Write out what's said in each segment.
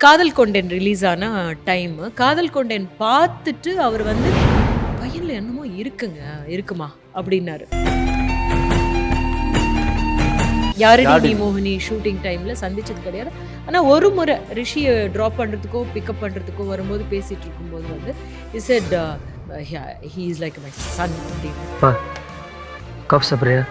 காதல் கொண்டேன் ரிலீஸ் ஆன டைம். காதல் கொண்டேன் பார்த்துட்டு அவர் வந்து பையன்ல என்னமோ இருக்குமா அப்படின்னாரு. யாரடி நீ மோகினி ஷூட்டிங் டைம்ல சந்திச்சது கிடையாது. ஆனா ஒரு முறை ரிஷியை ட்ராப் பண்றதுக்கோ பிக்கப் பண்றதுக்கோ வரும்போது பேசிட்டு இருக்கும்போது வந்து he said he is like my son அப்படின்னு. कब सब रहा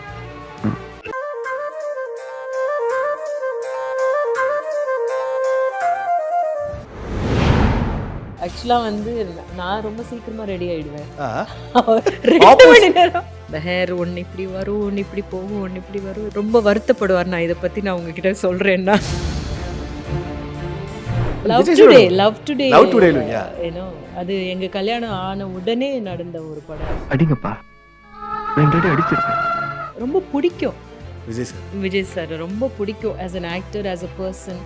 ஆக்சுவலா வந்து நான் ரொம்ப சீக்கிரமா ரெடி ஆயிடுவேன். ஆ. 2 மணி நேரம் இந்த ஹேர் ஒன்னு இப்படி வரும், ஒன்னு இப்படி போகும், ஒன்னு இப்படி வரும். ரொம்ப வருத்தப்படுவார். நான் இதை பத்தி நான் உங்ககிட்ட சொல்றேன்னா லவ் டுடே Love Today இல்லையா? ஏனோ அது எங்க கல்யாணம் ஆன உடனே நடந்த ஒரு படம். அடிங்கப்பா ரெண்டு அடிச்சிருக்கேன். ரொம்ப பிடிக்கும் விஜய் சார். ரொம்ப பிடிக்கும் as an actor, as a person.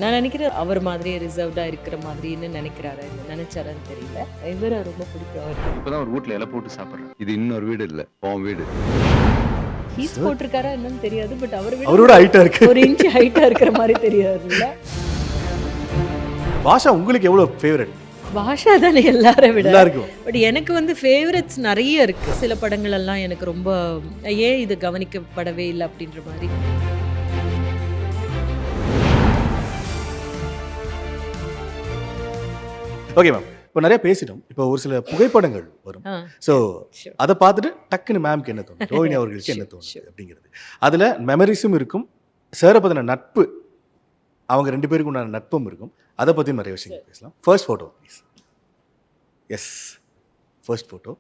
நான் நினைக்கிறேன் அவர் மாதிரியே ரிசர்வ்டா இருக்கிற மாதிரின்னு நினைக்கிறாரு, நினைச்சாருன்னு தெரியல. இவரை ரொம்ப பிடிக்கும் அவர். இப்பதான் ஒரு வீட்ல இலை போட்டு சாப்பிடுறேன். இது இன்னொரு வீடு இல்ல, உன் வீடு. ஹீஸ் போட்டிருக்காரா என்னன்னு தெரியாது, பட் அவரோட ஹைட்டா இருக்கு. ஒரு இன்ச் ஹைட்டா இருக்கிற மாதிரி தெரியாதுல்ல. பாஷா உங்களுக்கு எவ்வளவு ஃபேவரட்? பாஷா தானே எல்லாரும் விட. எல்லாருக்கும். பட் எனக்கு வந்து ஃபேவரட்ஸ் நிறைய இருக்கு. சில படங்கள் எல்லாம் எனக்கு ரொம்ப ஏன் இது கவனிக்கப்படவே இல்லை அப்படின்ற மாதிரி. ஓகே மேம், இப்போ நிறைய பேசிட்டோம். இப்போ ஒரு சில புகைப்படங்கள் வரும். So Sure. அதை பார்த்துட்டு டக்குன்னு மேம்க்கு என்ன தோணும், ரோஹிணி அவர்களுக்கு என்ன தோணும் அப்படிங்கிறது. அதில் மெமரிஸும் இருக்கும், சேரை பற்றின நட்பு, அவங்க 2 பேருக்கு உண்டான நட்பும் இருக்கும். அதை பற்றியும் நிறைய விஷயங்கள் பேசலாம். First photo please. Yes, first photo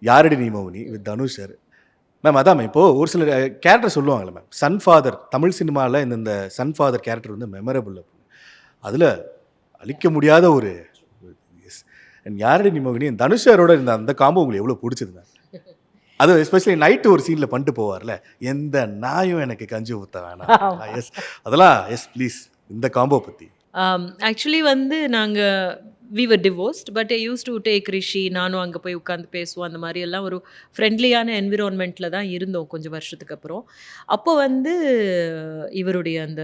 Yaaradi Nee Mouni with Dhanush sir. Ma'am அதான் மேம், இப்போது ஒரு சில கேரக்டர் சொல்லுவாங்கள்ல மேம், சன் ஃபாதர், தமிழ் சினிமாவில் இந்த சன் ஃபாதர் கேரக்டர் வந்து மெமரபிள் அப்படின்னு. அதில் அழிக்க முடியாத ஒரு எஸ். அண்ட் யாரடி நீ மௌனி தனுஷ் சாரோட இருந்த அந்த காம்போ உங்களுக்கு எவ்வளோ பிடிச்சது மேம்? அது எஸ்பெஷலி நைட்டு ஒரு சீனில் பண்ணிட்டு போவார்ல, எந்த நாயும் எனக்கு கஞ்சி ஊற்ற வேணாம். எஸ், அதெல்லாம் எஸ் ப்ளீஸ் இந்த காம்போ பற்றி. ஆக்சுவலி வந்து நாங்கள் we were divorced, but I used to take ரிஷி, நானும் அங்கே போய் உட்காந்து பேசுவோம். அந்த மாதிரி எல்லாம் ஒரு ஃப்ரெண்ட்லியான என்விரான்மெண்ட்டில் தான் இருந்தோம் கொஞ்சம் வருஷத்துக்கு அப்புறம். அப்போ வந்து இவருடைய அந்த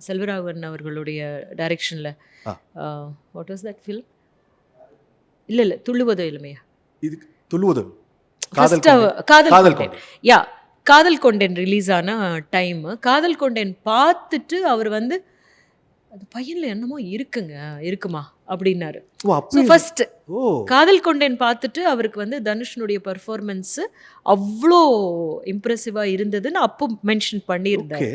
செல்வராகவன் அவர்களுடைய டைரக்ஷனில் வாட் வாஸ் தட் ஃபில்ம்? இல்லை துள்ளுவதோ இளமையா, இது துள்ளுவது காதல் கொண்டேன். யா, காதல் கொண்டேன் ரிலீஸ் ஆன டைம். காதல் கொண்டேன் பார்த்துட்டு அவர் வந்து அது பையன்ல என்னமோ இருக்குமா அப்படின்னாரு. ஃபர்ஸ்ட் காதல் கொண்டேன் பார்த்துட்டு அவருக்கு வந்து தனுஷனுடைய பர்ஃபார்மன்ஸ் அவ்வளோ இம்ப்ரெசிவாக இருந்ததுன்னு அப்போ மென்ஷன் பண்ணியிருந்தாரு.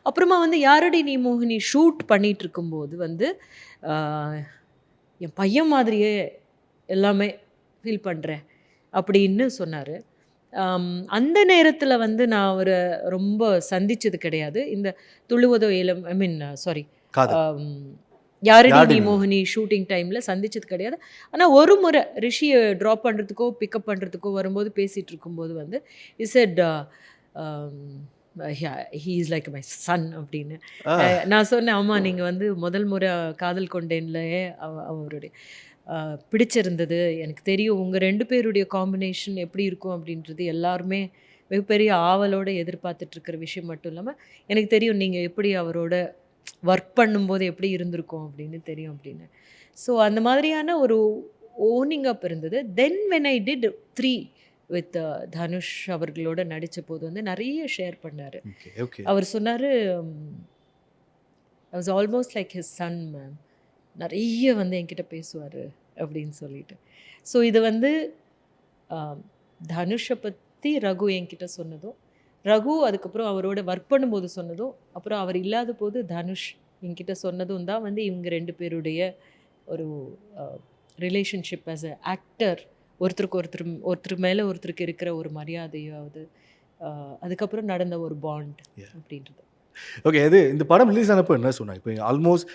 அப்புறமா வந்து யாரடி நீ மோகினி ஷூட் பண்ணிட்டு இருக்கும்போது வந்து என் பையன் மாதிரியே எல்லாமே ஃபீல் பண்ணுறேன் அப்படின்னு சொன்னார். அந்த நேரத்தில் வந்து நான் அவரை ரொம்ப சந்தித்தது கிடையாது. இந்த துள்ளுவதோ இளம் ஐ மீன் சாரி யாரடி நீ மோகினி ஷூட்டிங் டைமில் சந்திச்சது கிடையாது. ஆனால் ஒரு முறை ரிஷியை ட்ராப் பண்ணுறதுக்கோ பிக்கப் பண்ணுறதுக்கோ வரும்போது பேசிகிட்டு இருக்கும்போது வந்து he said he is like my son அப்படின்னு. நான் சொன்னேன், ஆமாம் நீங்கள் வந்து முதல் முறை காதல் கொண்டேன்லையே அவருடைய பிடிச்சிருந்தது எனக்கு தெரியும். உங்கள் 2 பேருடைய காம்பினேஷன் எப்படி இருக்கும் அப்படின்றது எல்லாருமே மிகப்பெரிய ஆவலோடு எதிர்பார்த்துட்ருக்கிற விஷயம் மட்டும் இல்லாமல் எனக்கு தெரியும் நீங்கள் எப்படி அவரோட ஒர்க் பண்ணும்போது எப்படி இருந்திருக்கும் அப்படின்னு தெரியும் அப்படின்னு. ஸோ அந்த மாதிரியான ஒரு ஓனிங் அப் இருந்தது. Then when I did 3 with Dhanush அவர்களோட நடித்த போது வந்து நிறைய ஷேர் பண்ணார். அவர் சொன்னார் I was almost like his son ma'am, நிறைய வந்து என்கிட்ட பேசுவார் அப்படின்னு சொல்லிட்டு. ஸோ இது வந்து தனுஷை பற்றி ரகு என்கிட்ட சொன்னதும், ரகு அதுக்கப்புறம் அவரோட ஒர்க் பண்ணும்போது சொன்னதும், அப்புறம் அவர் இல்லாத போது தனுஷ் என்கிட்ட சொன்னதும் தான் வந்து இவங்க 2 பேருடைய ஒரு ரிலேஷன்ஷிப் ஆஸ் அ ஆக்டர், ஒருத்தருக்கு மேலே ஒருத்தருக்கு இருக்கிற ஒரு மரியாதையாவது, அதுக்கப்புறம் நடந்த ஒரு பாண்ட் அப்படின்றது. ஓகே, இது இந்த படம் ரிலீஸ் ஆனப்போ என்ன சொன்னாங்க? இப்போ almost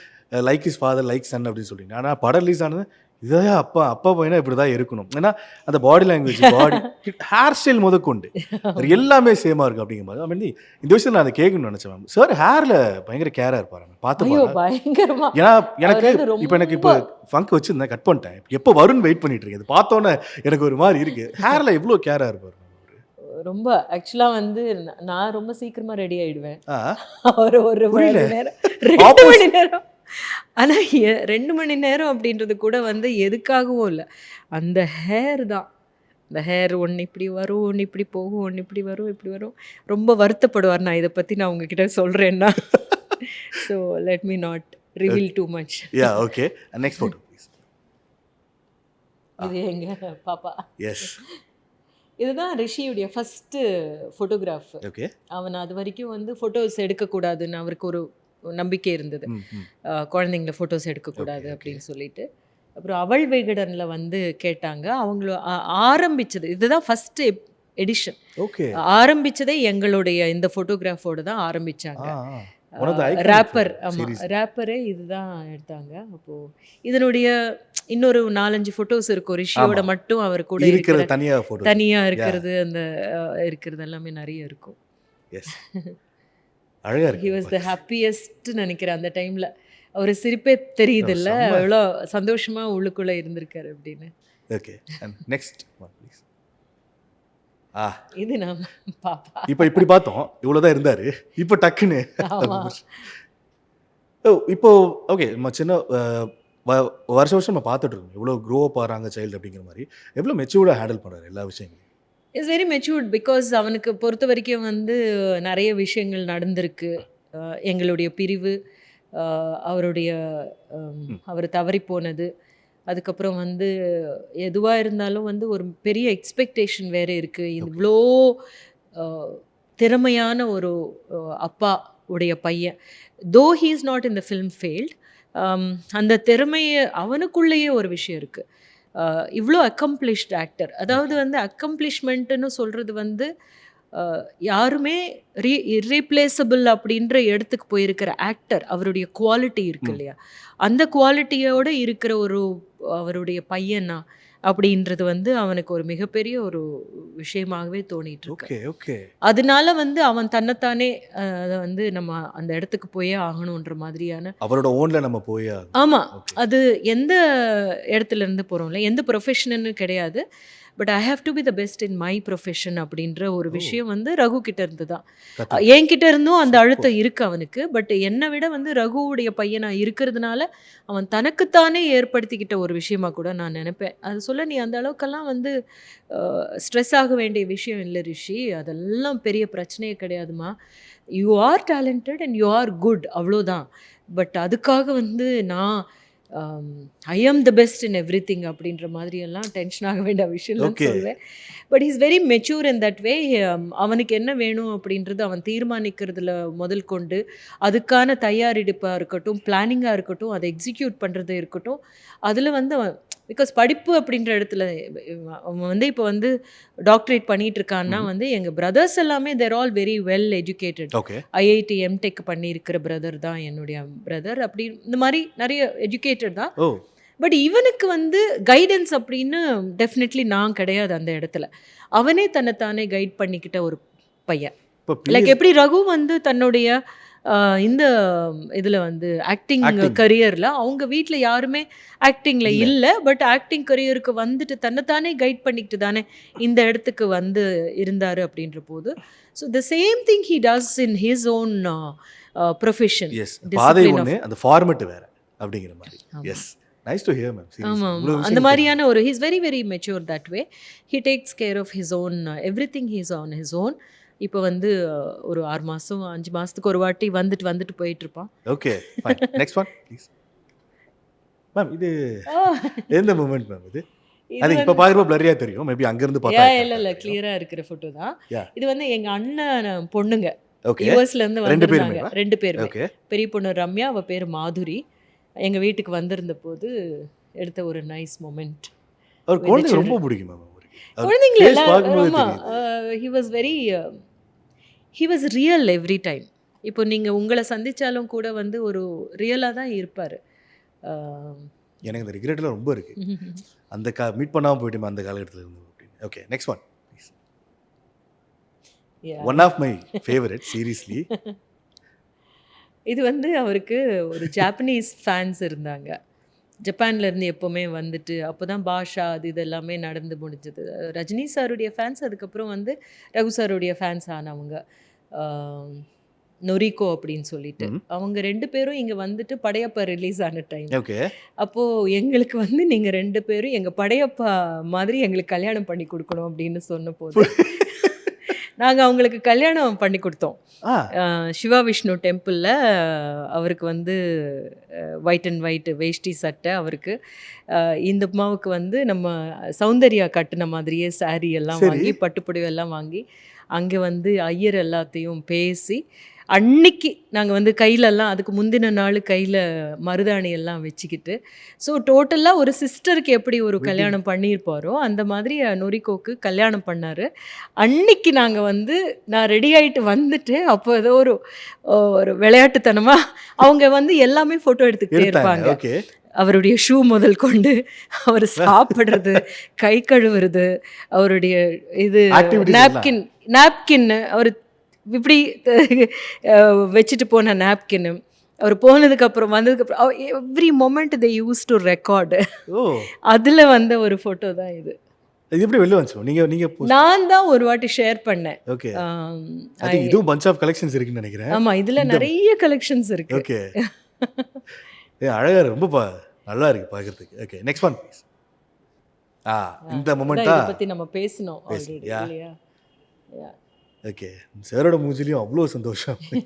like is father like son அப்படின்னு சொல்கிறீங்க. ஆனால் படம் ரிலீஸ் ஆனது இதே அப்பா பையனா இப்படி தான் இருக்கணும். ஏன்னா அந்த பாடி லாங்குவேஜ், பாடி ஹேர் ஸ்டைல் முதற்கொண்டு எல்லாமே சேமாக இருக்கும் அப்படிங்கிற மாதிரி. மீன் இந்த விஷயம் நான் அதை கேட்கணும்னு நினச்சேன் மேம். சார் ஹேரில் பயங்கர கேராக இருப்பாரு, பார்த்து. ஏன்னா எனக்கு இப்போ ஃபங்க் வச்சுருந்தேன், கட் பண்ணிட்டேன். எப்போ வரும்னு வெயிட் பண்ணிட்டு இருக்கேன். இது பார்த்தோன்னே எனக்கு ஒரு மாதிரி இருக்குது. ஹேரில் எவ்வளோ கேராக இருப்பார் ரொம்ப. ஆக்சுவலாக வந்து நான் ரொம்ப சீக்கிரமாக ரெடி ஆகிடுவேன். ஒரு 2 மணி நேரம் ஆனா 2 மணி நேரம் அப்படின்றது கூட வந்து எதுக்காகவும் இல்ல. அந்த ஹேர் தான். அந்த ஹேர் ஒண்ணு இப்படி வரும், ஒண்ணு இப்படி போகும், ஒண்ணு இப்படி வரும், இப்படி வரும். ரொம்ப வருத்தப்படுவார் நான் இத பத்தி நான் உங்ககிட்ட சொல்றேன்னா. So let me not reveal too much. Yeah okay. Next photo please. இது எங்க பாப்பா. எஸ். இதுதான் ரிஷியுடைய ஃபர்ஸ்ட்டு ஃபோட்டோகிராஃப். ஓகே. அவன் அது வரைக்கும் வந்து ஃபோட்டோஸ் எடுக்கக்கூடாதுன்னு அவருக்கு ஒரு நம்பிக்கை இருந்தது. ம், ம். குழந்தைங்கள ஃபோட்டோஸ் எடுக்கக்கூடாது ஓகே, ஓகே. அப்படின்னு சொல்லிட்டு. அப்புறம் அவள் விகடன்ல வந்து கேட்டாங்க. அவங்கள ஆரம்பிச்சது இதுதான் ஃபர்ஸ்ட் எடிஷன். ஓகே. ஆரம்பிச்சதே எங்களுடைய இந்த ஃபோட்டோகிராஃபோட தான் ஆரம்பிச்சாங்க. One of the iconic rapper ஆமா. சீரிஸ். ரேப்பரே இதுதான் எடுத்தாங்க. அப்போ இதனுடைய இன்னொரு 4, 5 ஃபோட்டோஸ் இருக்கும். ரிஷியோட ஆமா. மட்டும் அவர் கூட இருக்கிறது இருக்கிற தனியா ஃபோட்டோ. தனியா இருக்கிறது அந்த இருக்கிறது எல்லாமே நெறைய இருக்கும். எஸ். அழகா ஹி இருக்கு. வாஸ் த ஹாப்பியஸ்ட் நினைக்கிறேன் அந்த டைம்ல. அவரு சிரிப்பே தெரியுதுல்ல. செம்ம. எவ்வளோ சந்தோஷமா உள்ளுக்குள்ள இருந்திருக்காரு அப்படின்னு. Okay. And next one please. இது நம்ம பாப்பா. இப்போ இப்படி பார்த்தோம். இவ்வளோ தான் இருந்தாரு. இப்போ டக்குன்னு ஆமா. இப்போ ஓகே நம்ம சின்ன வருஷம் வருஷம் நம்ம பார்த்துட்டு இருக்கோம். எவ்வளோ க்ரோ அப் ஆகிறாங்க சைல்டு அப்படிங்கிற மாதிரி. எவ்வளோ மெச்சூர்டாக ஹேண்டில் பண்ணுறாரு எல்லா விஷயங்களையும். இஸ் வெரி மெச்சூர்ட் பிகாஸ் அவனுக்கு பொறுத்த வரைக்கும் வந்து நிறைய விஷயங்கள் நடந்திருக்கு. எங்களுடைய பிரிவு, அவருடைய அவர் தவறி போனது, அதுக்கப்புறம் வந்து எதுவா இருந்தாலும் வந்து ஒரு பெரிய எக்ஸ்பெக்டேஷன் வேற இருக்கு. இவ்வளோ திறமையான ஒரு அப்பா உடைய பையன். தோ he is not in the film field. அந்த திறமையை அவனுக்குள்ளேயே ஒரு விஷயம் இருக்கு. இவ்வளோ அக்கம்ப்ளிஷ்ட் ஆக்டர். அதாவது வந்து அக்கம்ப்ளிஷ்மெண்ட்டுன்னு சொல்றது வந்து யாருமே இர்ரீப்ளேசபிள் அப்படின்ற இடத்துக்கு போயிருக்கிற ஆக்டர். அவருடைய குவாலிட்டி இருக்கு இல்லையா, அந்த குவாலிட்டியோட இருக்கிற ஒரு அவருடைய பையனா அப்படின்றது வந்து அவனுக்கு ஒரு மிகப்பெரிய ஒரு விஷயமாகவே தோணிட்டு இருக்கு. Okay okay. அதனால வந்து அவன் தன்னைத்தானே அதை வந்து நம்ம அந்த இடத்துக்கு போயே ஆகணுன்ற மாதிரியான அவரோட ஓன்ல நம்ம போய் ஆமா. ஓகே. அது எந்த இடத்துல இருந்து போறோம்ல, எந்த ப்ரொஃபஷன்னு கிடையாது. But I have to be the best in my profession அப்படின்ற ஒரு விஷயம் வந்து ரகு கிட்ட இருந்து தான். என்கிட்ட இருந்தும் அந்த அழுத்தம் இருக்கு அவனுக்கு. பட் என்னை விட வந்து ரகுவுடைய பையனா இருக்கிறதுனால அவன் தனக்குத்தானே ஏற்படுத்திக்கிட்ட ஒரு விஷயமா கூட நான் நினைப்பேன். அது சொல்ல நீ அந்த அளவுக்கெல்லாம் வந்து ஸ்ட்ரெஸ் ஆக வேண்டிய விஷயம் இல்லை ரிஷி. அதெல்லாம் பெரிய பிரச்சனையே கிடையாதுமா. You are talented and you are good, அவ்வளோதான். பட் அதுக்காக வந்து நான் I am the best in everything அப்படின்ற மாதிரி எல்லாம் டென்ஷன் ஆக வேண்டிய விஷயம் Okay. சொல்லுவேன். But is very mature in that way. அவனுக்கு என்ன வேணும் அப்படின்றது அவன் தீர்மானிக்கிறதுல முதல் கொண்டு அதுக்கான தயாரெடுப்பாக இருக்கட்டும், பிளானிங்காக இருக்கட்டும், அதை எக்ஸிக்யூட் பண்ணுறது இருக்கட்டும், அதில் வந்து அவன் பிகாஸ் படிப்பு அப்படின்ற இடத்துல அவன் வந்து இப்போ வந்து டாக்டரேட் பண்ணிட்டு இருக்கான்னா வந்து எங்கள் பிரதர்ஸ் எல்லாமே they're all very well educated. Okay. IIT MTech பண்ணியிருக்கிற பிரதர் தான் என்னுடைய பிரதர். அப்படி இந்த மாதிரி நிறைய எஜுகேட்டட் தான். ஓ பட் இவனுக்கு வந்து கைடன்ஸ் அப்படின்னு டெஃபினெட்லி நான் கிடையாது அந்த இடத்துல. அவனே தன்னைத்தானே கைட் பண்ணிக்கிட்ட ஒரு பையன். இப்போ லைக் எப்படி ரகு வந்து தன்னுடைய இந்த இதில் வந்து ஆக்டிங் Acting. கரியரில் அவங்க வீட்டில் யாருமே ஆக்டிங்கில் இல்லை. பட் ஆக்டிங் கரியருக்கு வந்துட்டு தன்னைத்தானே கைட் பண்ணிக்கிட்டு தானே இந்த இடத்துக்கு வந்து இருந்தார் அப்படின்ற போது. So the same thing he does in his own profession. Yes பாதை ஒன்று அந்த ஃபார்மெட் வேற அப்படிங்கிற மாதிரி. Yes nice to hear ma'am. ஆமாம், அந்த மாதிரியான ஒரு he's very very mature that way. He takes care of his own everything. He's on his own. இப்போ வந்து ஒரு 6 மாதம் 5 மாதத்துக்கு ஒரு வாட்டி வந்துட்டு போயிட்டுருப்பான். Okay fine. Next one please ma'am. இது எந்த மூமெண்ட் மேம் இது? அது இப்போ பார்க்குறப்ப பிளரியா தெரியும். மேபி அங்கேருந்து பார்த்தா இல்லை கிளியராக இருக்கிற ஃபோட்டோ தான். Yeah. இது வந்து எங்கள் அண்ணன் பொண்ணுங்க ஓகே. யூஎஸ்லேருந்து ரெண்டு வந்திருந்தாங்க. பேருமே 2 பேருமே. ஓகே. பெரிய பொண்ணு ரம்யா, அவள் பேர் மாதுரி. எங்கள் வீட்டுக்கு வந்திருந்த போது எடுத்த ஒரு நைஸ் மொமெண்ட். அவர் குழந்தைங்க ரொம்ப பிடிக்கும் மேம் அவருக்கு. குழந்தைங்கள face பார்க்கும்போது ஆமா. தெரியுது. He was very he was real every time. இப்போ நீங்கள் உங்களை சந்திச்சாலும் கூட வந்து ஒரு ரியலாக தான் இருப்பார். எனக்கு இந்த ரிக்ரெட்லாம் ரொம்ப இருக்கு. அந்த மீட் பண்ணாமல் போயிட்டுமே அந்த காலகட்டத்தில் இருந்து அப்படின்னு. Okay next one please. One of my favourite seriously. இது வந்து அவருக்கு ஒரு ஜாப்பனீஸ் ஃபேன்ஸ் இருந்தாங்க. ஜப்பான்லேருந்து எப்போவுமே வந்துட்டு அப்போ தான் பாஷா அது இது எல்லாமே நடந்து முடிஞ்சது. ரஜினி சாருடைய ஃபேன்ஸ், அதுக்கப்புறம் வந்து ரகு சாருடைய ஃபேன்ஸ் ஆனவங்க. நொரிக்கோ அப்படின்னு சொல்லிட்டு. அவங்க 2 பேரும் இங்க வந்துட்டு படையப்பா ரிலீஸ் ஆன டைம். ஓகே. அப்போ எங்களுக்கு வந்து நீங்க 2 பேரும் எங்க படையப்பா மாதிரி எங்களுக்கு கல்யாணம் பண்ணி குடுக்கணும் அப்படின்னு சொன்னபோது, நாங்க அவங்களுக்கு கல்யாணம் பண்ணி குடுத்தோம். ஆ சிவா விஷ்ணு டெம்பிள்ல அவருக்கு வந்து ஒயிட் அண்ட் ஒயிட் வேஷ்டி சட்டை அவருக்கு. இந்த அம்மாவுக்கு வந்து நம்ம சௌந்தர்யா கட்டுன மாதிரியே சாரி எல்லாம் சரி. வாங்கி, பட்டு புடவை எல்லாம் வாங்கி, அங்க வந்து ஐயர் எல்லாத்தையும் பேசி, அன்னைக்கு நாங்க வந்து கையிலலாம் அதுக்கு முந்தின நாள் கையில மருதாணி எல்லாம் வச்சுக்கிட்டு, ஸோ டோட்டலா ஒரு சிஸ்டருக்கு எப்படி ஒரு கல்யாணம் பண்ணியிருப்பாரோ, அந்த மாதிரி நொரிக்கோக்கு கல்யாணம் பண்ணாரு. அன்னைக்கு நாங்க வந்து நான் ரெடி ஆயிட்டு வந்துட்டு, அப்போ ஏதோ ஒரு விளையாட்டுத்தனமா அவங்க வந்து எல்லாமே ஃபோட்டோ எடுத்துக்கிட்டே எடுத்தாங்க. இருப்பாங்க. ஓகே. அவருடைய ஷூ முதல் கொண்டு, அவர் சாப்பிடுறது, கை கழுவுறது, அவருடைய இது Activities நாப்கின் நாப்கின் அவர் இப்படி வச்சுட்டு போன நாப்கின்னு, அவர் போனதுக்கப்புறம் வந்ததுக்கப்புறம் every moment they use to record. ஓ அதில் வந்த ஒரு ஃபோட்டோ தான் இது. இது எப்படி வெளில வந்துச்சு? நீங்க நீங்க நான் தான் ஒரு வாட்டி ஷேர் பண்ணேன். ஓகே. ஆம், ஐ திங்க் இதுவும் பஞ்ச் ஆஃப் கலெக்ஷன்ஸ் இருக்குன்னு நினைக்கிறேன். ஆமா, இதுல நிறைய கலெக்ஷன்ஸ் இருக்கு. ஓகே. அழகா இருக்கு. ரொம்ப நல்லா இருக்கு பார்க்கறதுக்கு. ஓகே. Next one please. இந்த அதான் மொமெண்டா இதை பத்தி நம்ம பேசினோம் பேசணும். Already Yeah. இல்லையா? Yeah. ஓகே. சாரோட மூஞ்சிலையும் அவ்வளோ சந்தோஷம். He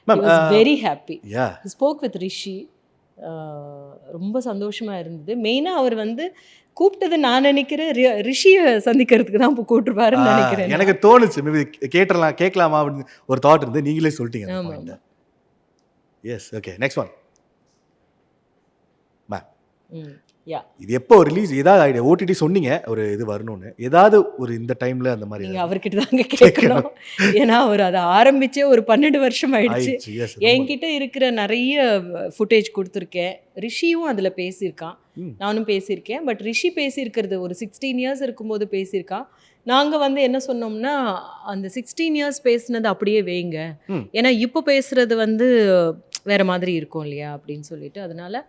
ma'am was very happy. Yeah He spoke with Rishi. ரொம்ப சந்தோஷமா இருந்தது. மெயினா அவர் வந்து கூப்பிட்டது நான் நினைக்கிறேன் ரிஷியை சந்திக்கிறதுக்கு தான் இப்போ கூப்பிட்டுருப்பாருன்னு நினைக்கிறேன். எனக்கு தோணுச்சு மேபி கேட்கலாமா அப்படின்னு ஒரு தாட் இருந்து நீங்களே சொல்லிட்டீங்க அந்த ஆமா, point. Yes. Okay. Next one ma'am. Hmm. Yeah, இது எப்போ ரிலீஸ் ஏதாவது ஐடியா ஓடிடி சொன்னீங்க ஒரு இது வரணும்னு ஏதாவது ஒரு இந்த டைம்ல அந்த மாதிரி நீங்க அவர்கிட்ட தாங்க கேட்கணும். ஏன்னா அவர் அதை ஆரம்பிச்சே ஒரு 12 வருஷம் ஆயிடுச்சு. ஆயிடுச்சு. Yes, என்கிட்ட இருக்கிற நிறைய ஃபுட்டேஜ் கொடுத்துருக்கேன். ரிஷியும் அதில் பேசியிருக்கான், ம். நானும் பேசியிருக்கேன். பட் ரிஷி பேசியிருக்கிறது ஒரு 16 இயர்ஸ் இருக்கும்போது பேசியிருக்கான். நாங்கள் வந்து என்ன சொன்னோம்னா, அந்த 16 இயர்ஸ் பேசுனது அப்படியே வைங்க, ம். ஏன்னா இப்போ பேசுறது வந்து வேற மாதிரி இருக்கும் இல்லையா அப்படின்னு சொல்லிட்டு. அதனால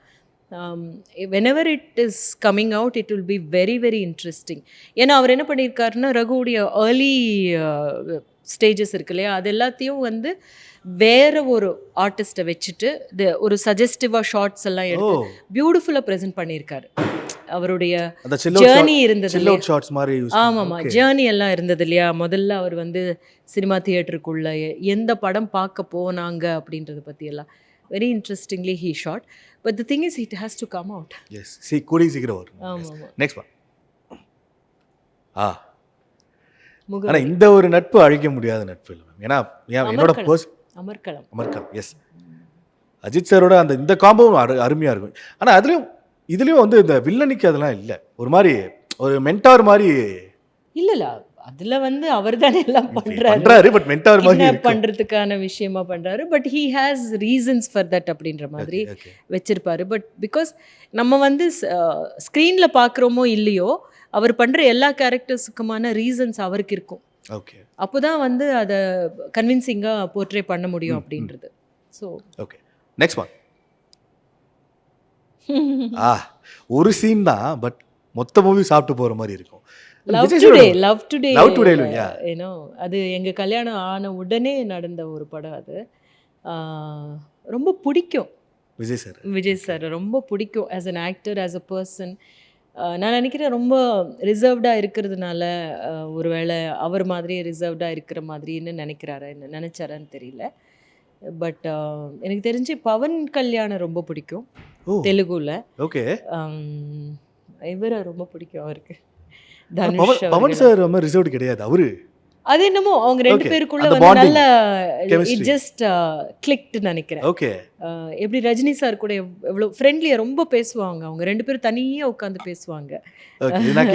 whenever it is coming out, it will be very very interesting. ஏன்னா அவர் என்ன பண்ணியிருக்காருன்னா, ரகுவுடைய ஏர்லி ஸ்டேஜஸ் இருக்கு இல்லையா, அது எல்லாத்தையும் வந்து வேற ஒரு ஆர்டிஸ்ட்டை வச்சுட்டு ஒரு சஜஸ்டிவாக ஷார்ட்ஸ் எல்லாம் ஓ எடுத்து பியூட்டிஃபுல்லாக ப்ரெசென்ட் பண்ணியிருக்காரு. அவருடைய அந்த ஜேர்னி இருந்தது சில் இல்லையா? அவுட் ஷாட்ஸ் மாதிரி யூஸ் ஆமாம்மா, ஜேர்னி எல்லாம் இருந்தது இல்லையா? முதல்ல அவர் வந்து சினிமா தியேட்டருக்குள்ள எந்த படம் பார்க்க போனாங்க அப்படின்றத பற்றி எல்லாம் very interestingly he shot. But the thing is it has to come out. Yes கூடி சீக்கிரம் வரும். ஆமாம். Next one. ஆனா முகவரி இந்த ஒரு நட்பு அழிக்க முடியாத நட்பு இல்லை மேம். ஏன்னா என்னோட அமர்க்களம். அமர்க்கம். எஸ். அஜித் சாரோட அந்த இந்த காம்போவும் அருமையாக இருக்கும். ஆனால் இதுலேயும் வந்து இந்த வில்லனிக்கு அதெல்லாம் இல்லை. ஒரு மாதிரி ஒரு மென்டார் மாதிரி இல்ல அதுல வந்து அவர் தானே எல்லாம் பண்றாரு. பண்றாரு பட் மென்டார் மாதிரி கிட்னாப் இருக்கும். பண்றதுக்கான விஷயமா பண்றாரு. But he has reasons for that அப்படின்ற மாதிரி Okay. வச்சிருப்பாரு. பட் பிகாஸ் நம்ம வந்து ஸ்க்ரீன்ல பார்க்குறோமோ இல்லையோ, அவர் பண்ற எல்லா கேரக்டர்ஸுக்குமான ரீசன்ஸ் அவருக்கு இருக்கும். ஓகே. அப்போதான் வந்து அதை கன்வின்சிங்கா போர்ட்ரே பண்ண முடியும் அப்படின்றது. So okay. Next one. ஒரு சீன் தான் பட் மொத்த மூவி சாப்பிட்டு போற மாதிரி இருக்கும். லவ் டுடே ஏனோ அது எங்க கல்யாணம் ஆன உடனே நடந்த ஒரு படம். அது ரொம்ப பிடிக்கும் விஜய் சார், ரொம்ப பிடிக்கும் as an actor, as a person. நான் நினைக்கிறேன் ரொம்ப ரிசர்வ்டாக இருக்கிறதுனால ஒருவேளை அவர் மாதிரியே ரிசர்வ்டாக இருக்கிற மாதிரின்னு நினைச்சாரான்னு தெரியல. பட் எனக்கு தெரிஞ்சு பவன் கல்யாணம் ரொம்ப பிடிக்கும் தெலுங்குல. ஓகே. இவரை ரொம்ப பிடிக்கும் அவருக்கு. பவன் சார் ரொம்ப ரிசர்வ்டு கிடையாது அவரு. அது என்னமோ அவங்க 2 பேருக்குள்ள அந்த வந்து bonding, நல்ல chemistry. இட் ஜஸ்ட் கிளிக்ட் நினைக்கிறேன். ஓகே. எப்படி ரஜினி சார் கூட எவ்வளோ ஃப்ரெண்ட்லியா ரொம்ப பேசுவாங்க. அவங்க 2 பேரும் தனியா உட்காந்து பேசுவாங்க.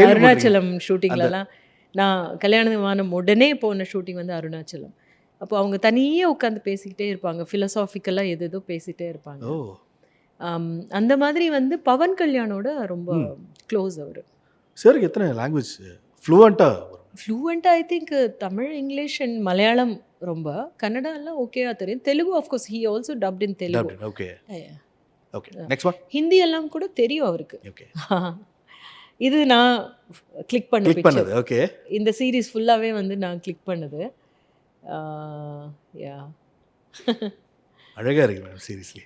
அருணாச்சலம் ஷூட்டிங்லலாம் நான் கல்யாணம் உடனே போன ஷூட்டிங் வந்து அருணாச்சலம். அப்போ அவங்க தனியா உட்காந்து பேசிக்கிட்டே இருப்பாங்க. ஃபிலசாபிக்கலாக எதோ பேசிகிட்டே இருப்பாங்க. அந்த மாதிரி வந்து பவன் கல்யாணோட ரொம்ப க்ளோஸ் அவர். சாருக்கு எத்தனை லாங்குவேஜ் ஃப்ளூவெண்ட்டாக I think Tamil, English and Malayalam ரொம்ப. கன்னடா எல்லாம் ஓகேவா தெரியும். Telugu of course he also dubbed in Telugu. Okay. Okay. Next one. Hindi எல்லாம் கூட தெரியும் அவருக்கு. ஓகே. இது நான் கிளிக் பண்ணது. ஓகே. இந்த சீரீஸ் ஃபுல்லாகவே வந்து நான் கிளிக் பண்ணது. யா அழகாக இருக்கு madam seriously.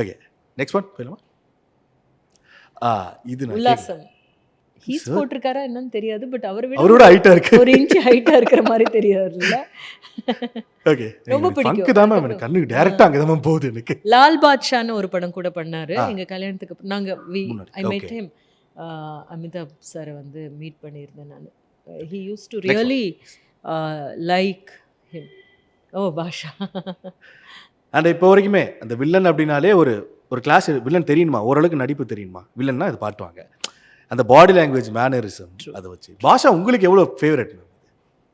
Okay next one போயிடலாமா? இது நான் உல்லாசம் ஹீஸ் போட்டிருக்காரா என்னன்னு தெரியாது, பட் அவரோட ஹைட்டா இருக்கு. ஒரு இன்ச் ஹைட்டா இருக்கிற மாதிரி தெரியாதுல்ல. ஓகே ரொம்ப பிடிக்கும். ஃபங்க் தான் மேம், எனக்கு கண்ணுக்கு டைரக்டா அங்க தான் போகுது எனக்கு. லால் பாட்ஷான்னு ஒரு படம் கூட பண்ணாரு எங்க கல்யாணத்துக்கு நாங்க முன்னாடி. ஐ மெட் ஹிம். அமிதாப் சாரை வந்து மீட் பண்ணியிருந்தேன் நான். He use to really like him. Oh Basha. And இப்போ வரைக்குமே அந்த வில்லன் அப்படின்னாலே ஒரு கிளாஸ் வில்லன் தெரியுமா, ஓரளவுக்கு நடிப்பு தெரியுமா, வில்லன்னா அது பாட்டுவாங்க. அந்த பாடி லாங்குவேஜ் மேனரிசம் அதை வச்சு. பாஷா உங்களுக்கு எவ்வளோ ஃபேவரட்?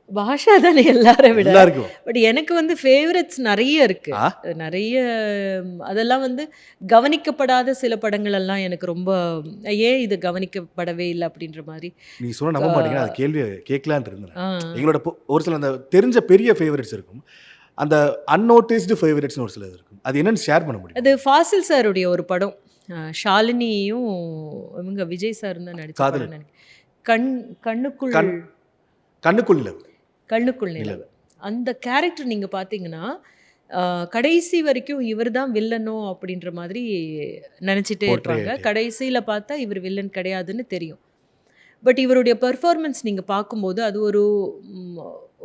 பாஷா தானே எல்லாரை விட. எல்லாருக்கும். பட் எனக்கு வந்து ஃபேவரட்ஸ் நிறைய இருக்கு. நிறைய அதெல்லாம் வந்து கவனிக்கப்படாத சில படங்கள் எல்லாம் எனக்கு ரொம்ப ஏன் இது கவனிக்கப்படவே இல்லை அப்படின்ற மாதிரி. நீ சொன்ன நம்ப மாட்டீங்கன்னா அது கேள்வி கேட்கலான்னு இருந்தேன். எங்களோட ஒரு சில அந்த தெரிஞ்ச பெரிய ஃபேவரட்ஸ் இருக்கும், அந்த அன்னோட்டிஸ்டு ஃபேவரட்ஸ்னு ஒரு சிலது இருக்கும். அது என்னன்னு ஷேர் பண்ண முடியும்? அது ஃபாசில் சாருடைய ஒரு படம், ஷாலினியும் இவங்க விஜய் சார் தான் நடிச்சாங்க. கண்ணுக்குள் கண்ணுக்குள் நிலவு. அந்த கேரக்டர் நீங்க பாத்தீங்கன்னா கடைசி வரைக்கும் இவர் தான் வில்லனோ அப்படின்ற மாதிரி நினைச்சிட்டே இருப்பாங்க. கடைசியில பார்த்தா இவர் வில்லன் கிடையாதுன்னு தெரியும். பட் இவருடைய பெர்ஃபார்மன்ஸ் நீங்க பார்க்கும்போது அது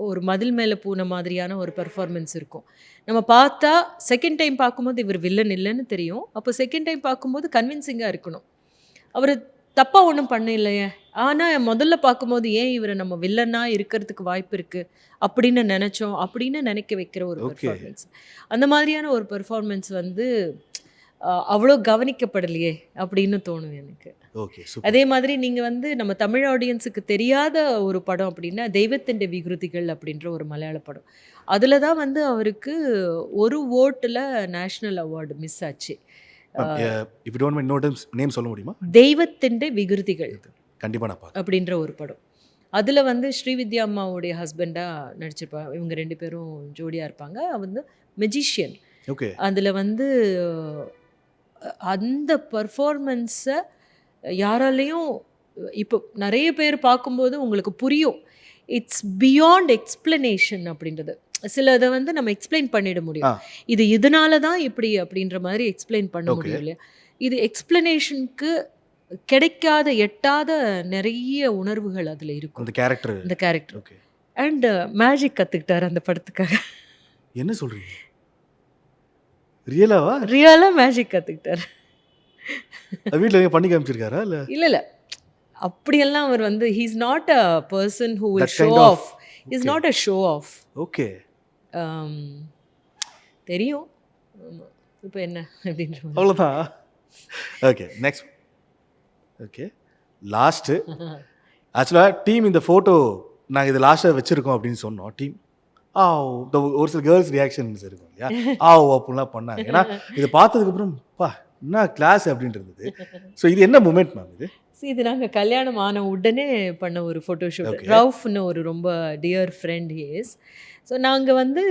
ஒரு மதில் மேலே பூன மாதிரியான ஒரு பெர்ஃபார்மன்ஸ் இருக்கும். நம்ம பார்த்தா செகண்ட் டைம் பார்க்கும்போது இவர் வில்லன் இல்லைன்னு தெரியும். அப்போ செகண்ட் டைம் பார்க்கும்போது கன்வின்சிங்காக இருக்கணும். அவர் தப்பாக ஒன்றும் பண்ண இல்லையே, ஆனால் முதல்ல பார்க்கும்போது ஏன் இவரை நம்ம வில்லனாக இருக்கிறதுக்கு வாய்ப்பு இருக்குது அப்படின்னு நினச்சோம் அப்படின்னு நினைக்க வைக்கிற ஒரு பெர்ஃபார்மன்ஸ். அந்த மாதிரியான ஒரு பெர்ஃபார்மன்ஸ் வந்து அவ்வளோ கவனிக்கப்படலையே அப்படின்னு தோணும் எனக்கு. அதே மாதிரி நீங்கள் வந்து நம்ம தமிழ் ஆடியன்ஸுக்கு தெரியாத ஒரு படம் அப்படின்னா தெய்வத்தின் விகிருதிகள் அப்படின்ற ஒரு மலையாள படம். அதில் தான் வந்து அவருக்கு ஒரு ஓட்டில் நேஷ்னல் அவார்டு மிஸ் ஆச்சு. சொல்ல முடியுமா? தெய்வத்தின் விகிருதிகள் கண்டிப்பாக நான் அப்படின்ற ஒரு படம். அதில் வந்து ஸ்ரீவித்யா அம்மாவுடைய ஹஸ்பண்டாக நடிச்சிருப்பாங்க. இவங்க 2 பேரும் ஜோடியாக இருப்பாங்க. வந்து மெஜிஷியன். ஓகே. அதில் வந்து அந்த பர்ஃபார்மன்ஸை யாராலையும் இப்போ நிறைய பேர் பார்க்கும்போது உங்களுக்கு புரியும். இட்ஸ் பியாண்ட் எக்ஸ்பிளனேஷன் அப்படின்றது. சில இதை வந்து நம்ம எக்ஸ்பிளைன் பண்ணிட முடியும். இது இதனால தான் இப்படி அப்படின்ற மாதிரி எக்ஸ்பிளைன் பண்ண முடியும் இல்லையா? இது எக்ஸ்பிளனேஷனுக்கு கிடைக்காத எட்டாத நிறைய உணர்வுகள் அதில் இருக்கும். அந்த கேரக்டர் அண்ட் மேஜிக் கற்றுக்கிட்டார் அந்த படத்துக்காக. என்ன சொல்றீங்க? ரியலா மேஜிக் கற்றுக்கிட்டார். வீட்டில் பண்ணி காமிச்சிருக்காரா? இல்லை அப்படியெல்லாம் அவர் வந்து he is not a person who will show off. He is not a show off. Okay. தெரியும் இப்போ என்ன அப்படின்ற அவ்வளோதான். Okay next. ஓகே லாஸ்ட்டு ஆக்சுவலாக டீம் இந்த ஃபோட்டோ நாங்கள் இது லாஸ்ட்டாக வச்சுருக்கோம் அப்படின்னு சொன்னோம். டீம் ஒரு சில கேர்ள்ஸ் ரியாக்ஷன்ஸ் இருக்கும் இல்லையா, அப்படின்லாம் பண்ணாங்க. ஏன்னா இதை பார்த்ததுக்கப்புறம் பா என்ன கிளாஸ் அப்படின்ட்டு இருந்தது. ஸோ இது என்ன மூமெண்ட் மேம்? இது நாங்கள் கல்யாணம் ஆன உடனே பண்ண ஒரு ஃபோட்டோஷூட். ரவுஃப்னு ஒரு ரொம்ப டியர் ஃப்ரெண்ட் ஹிஸ். ஸோ நாங்கள் வந்து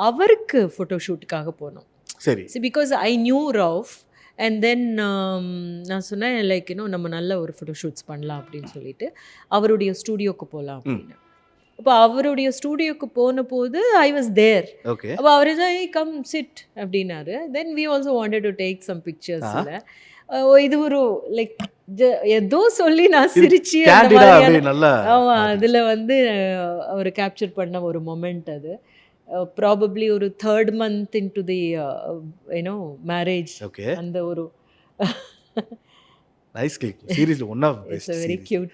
அவருக்கு ஃபோட்டோஷூட்டுக்காக போனோம். சரி. Because I knew Rauf and then நான் சொன்னேன் லைக் இன்னும் நம்ம நல்ல ஒரு ஃபோட்டோஷூட்ஸ் பண்ணலாம் அப்படின்னு சொல்லிட்டு அவருடைய ஸ்டூடியோக்கு போகலாம் அப்படின்னு. அப்போ அவருடைய ஸ்டூடியோக்கு போன போது ஐ வாஸ் தேர். அப்போ அவர் கம் சிட் அப்படின்னாரு. Then we also wanted to take some பிக்சர்ஸில். இது ஒரு லைக் ஏதோ சொல்லி நான் சிரிச்சு ஆமாம் அதில் வந்து அவர் கேப்சர் பண்ண ஒரு மொமெண்ட் அது. ப்ராபப்ளி ஒரு 3rd month into the marriage. அந்த ஒரு nice click. Seriously one of best. Very cute.